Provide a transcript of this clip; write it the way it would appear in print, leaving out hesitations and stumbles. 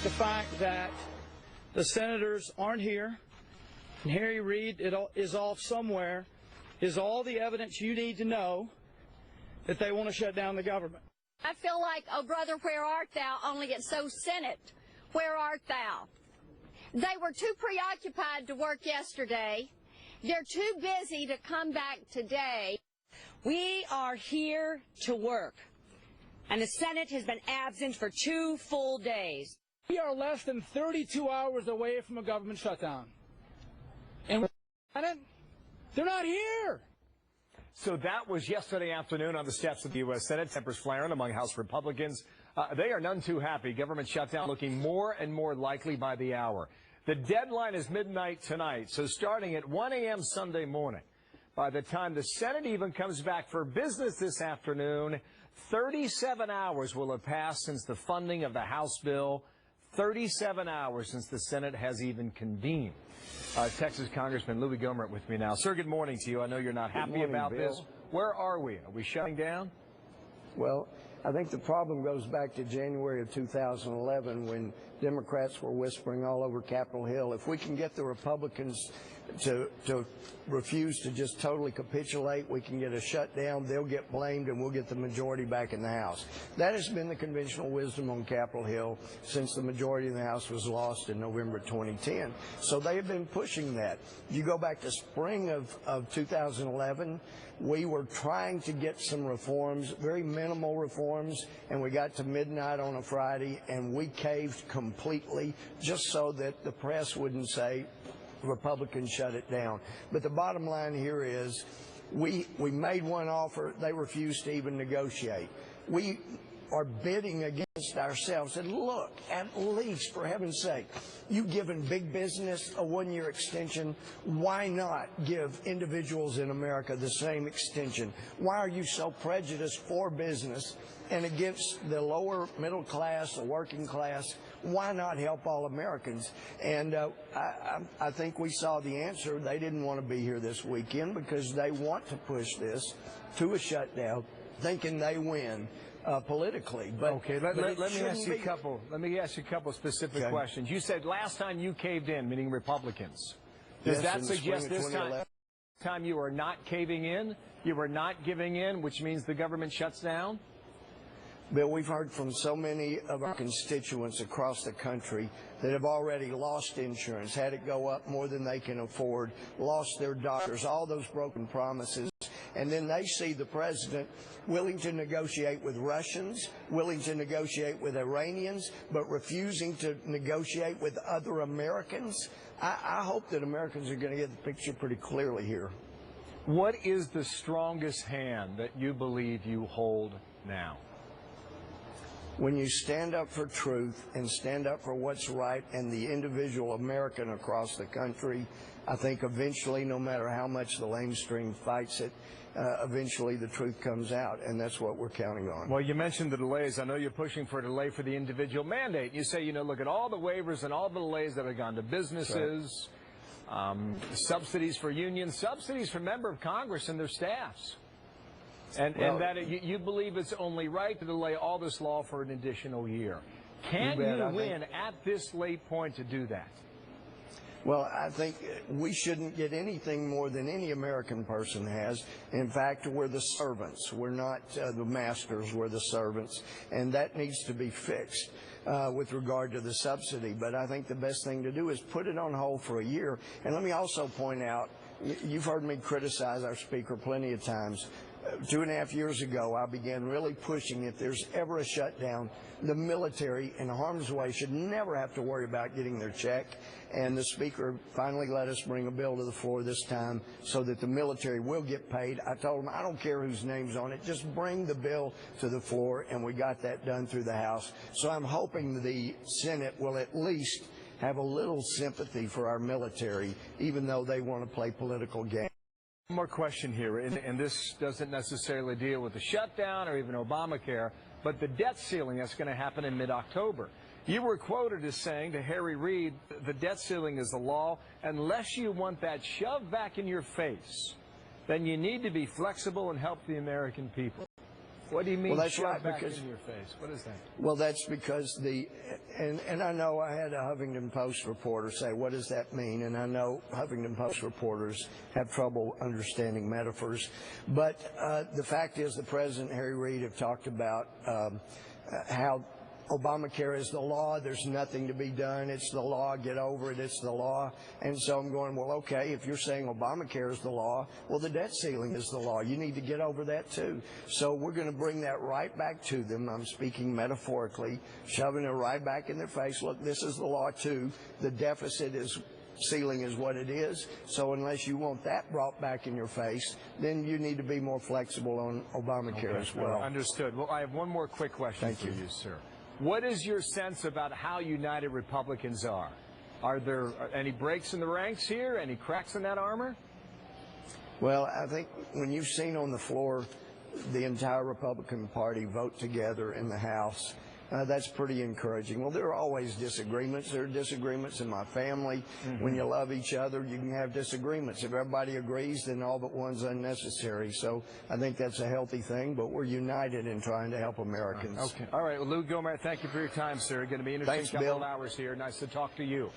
The fact that the senators aren't here and Harry Reid is off somewhere is all the evidence you need to know that they want to shut down the government. I feel like, oh brother, where art thou? Only it's so Senate, where art thou? They were too preoccupied to work yesterday. They're too busy to come back today. We are here to work, and the Senate has been absent for 2 full days. We are less than 32 hours away from a government shutdown. And they're not here. So that was yesterday afternoon on the steps of the U.S. Senate. Tempers flaring among House Republicans. They are none too happy. Government shutdown looking more and more likely by the hour. The deadline is midnight tonight, so starting at 1 a.m. Sunday morning. By the time the Senate even comes back for business this afternoon, 37 hours will have passed since the funding of the House bill. 37 hours since the Senate has even convened. Texas Congressman Louie Gohmert with me now. Sir, good morning to you. I know you're not happy about this. Where are we? Are we shutting down? Well, I think the problem goes back to January of 2011 when Democrats were whispering all over Capitol Hill. If we can get the Republicans to refuse to just totally capitulate, we can get a shutdown, they'll get blamed, and we'll get the majority back in the House. That has been the conventional wisdom on Capitol Hill since the majority in the House was lost in November 2010. So they have been pushing that. You go back to spring of 2011, we were trying to get some reforms, very minimal reforms, and we got to midnight on a Friday, and we caved completely just so that the press wouldn't say Republicans shut it down. But the bottom line here is we made one offer. They refused to even negotiate. We are bidding against ourselves. And look, at least, for heaven's sake, you've given big business a 1-year extension. Why not give individuals in America the same extension? Why are you so prejudiced for business and against the lower middle class, the working class? Why not help all Americans? And I think we saw the answer. They didn't want to be here this weekend because they want to push this to a shutdown, thinking they win politically. But okay, let me ask you a couple specific questions. You said last time you caved in, meaning Republicans. Does that suggest this time you are not caving in? You are not giving in, which means the government shuts down? Bill, we've heard from so many of our constituents across the country that have already lost insurance, had it go up more than they can afford, lost their doctors, all those broken promises. And then they see the president willing to negotiate with Russians, willing to negotiate with Iranians, but refusing to negotiate with other Americans. I hope that Americans are going to get the picture pretty clearly here. What is the strongest hand that you believe you hold now? When you stand up for truth and stand up for what's right and the individual American across the country, I think eventually, no matter how much the lamestream fights it, eventually the truth comes out, and that's what we're counting on. Well, you mentioned the delays. I know you're pushing for a delay for the individual mandate. You say, look at all the waivers and all the delays that have gone to businesses, subsidies for unions, subsidies for members of Congress and their staffs. And that you believe it's only right to delay all this law for an additional year. Can you win at this late point to do that? Well, I think we shouldn't get anything more than any American person has. In fact, we're the servants. We're not the masters. We're the servants. And that needs to be fixed with regard to the subsidy. But I think the best thing to do is put it on hold for a year. And let me also point out, you've heard me criticize our speaker plenty of times. 2.5 years ago, I began really pushing, if there's ever a shutdown, the military in harm's way should never have to worry about getting their check. And the Speaker finally let us bring a bill to the floor this time so that the military will get paid. I told him, I don't care whose name's on it, just bring the bill to the floor, and we got that done through the House. So I'm hoping the Senate will at least have a little sympathy for our military, even though they want to play political games. One more question here, and this doesn't necessarily deal with the shutdown or even Obamacare, but the debt ceiling that's going to happen in mid-October. You were quoted as saying to Harry Reid, the debt ceiling is the law. Unless you want that shoved back in your face, then you need to be flexible and help the American people. What do you mean? Well, that's shove right, back because in your face. What is that? Well, that's because and I know I had a Huffington Post reporter say, what does that mean? And I know Huffington Post reporters have trouble understanding metaphors. But the fact is the President, Harry Reid, have talked about how Obamacare is the law. There's nothing to be done. It's the law. Get over it. It's the law. And so I'm going, well, okay, if you're saying Obamacare is the law, well, the debt ceiling is the law. You need to get over that, too. So we're going to bring that right back to them. I'm speaking metaphorically, shoving it right back in their face. Look, this is the law, too. The deficit ceiling is what it is. So unless you want that brought back in your face, then you need to be more flexible on Obamacare as well. Understood. Well, I have one more quick question for you, sir. What is your sense about how united Republicans are? Are there any breaks in the ranks here? Any cracks in that armor? Well, I think when you've seen on the floor the entire Republican Party vote together in the House, that's pretty encouraging. Well, there are always disagreements. There are disagreements in my family. When you love each other, you can have disagreements. If everybody agrees, then all but one's unnecessary. So I think that's a healthy thing, but we're united in trying to help Americans. Okay. All right. Well, Louie Gohmert, thank you for your time, sir. Going to be an interesting couple of hours here. Nice to talk to you.